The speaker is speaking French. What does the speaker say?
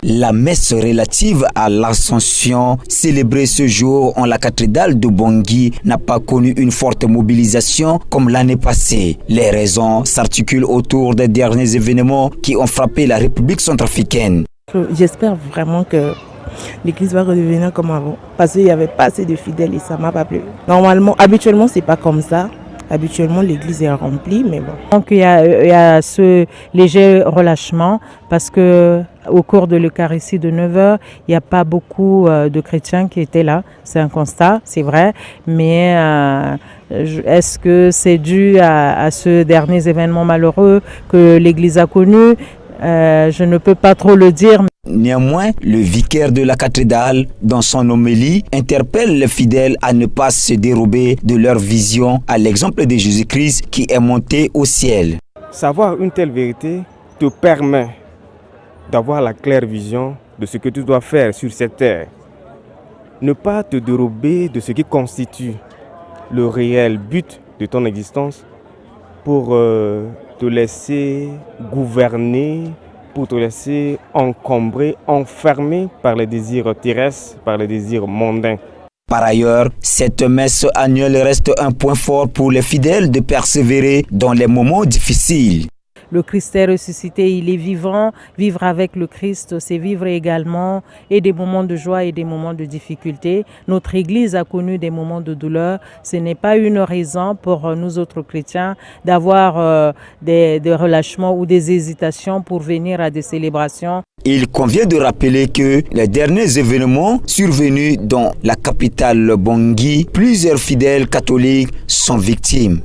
La messe relative à l'Ascension célébrée ce jour en la cathédrale de Bangui n'a pas connu une forte mobilisation comme l'année passée. Les raisons s'articulent autour des derniers événements qui ont frappé la République centrafricaine. J'espère vraiment que l'église va redevenir comme avant, parce qu'il n'y avait pas assez de fidèles et ça ne m'a pas plu. Normalement, habituellement, c'est pas comme ça. Habituellement, l'église est remplie, mais bon. Donc il y a ce léger relâchement parce que au cours de l'Eucharistie de 9h, il n'y a pas beaucoup de chrétiens qui étaient là. C'est un constat, c'est vrai. Mais est-ce que c'est dû à ce dernier événement malheureux que l'église a connu? Je ne peux pas trop le dire. Néanmoins, le vicaire de la cathédrale, dans son homélie, interpelle les fidèles à ne pas se dérober de leur vision, à l'exemple de Jésus-Christ qui est monté au ciel. Savoir une telle vérité te permet d'avoir la claire vision de ce que tu dois faire sur cette terre. Ne pas te dérober de ce qui constitue le réel but de ton existence pour te laisser gouverner, pour te laisser encombrer, enfermé par les désirs terrestres, par les désirs mondains. Par ailleurs, cette messe annuelle reste un point fort pour les fidèles de persévérer dans les moments difficiles. Le Christ est ressuscité, il est vivant. Vivre avec le Christ, c'est vivre également et des moments de joie et des moments de difficulté. Notre Église a connu des moments de douleur. Ce n'est pas une raison pour nous autres chrétiens d'avoir des relâchements ou des hésitations pour venir à des célébrations. Il convient de rappeler que les derniers événements survenus dans la capitale Bangui, plusieurs fidèles catholiques sont victimes.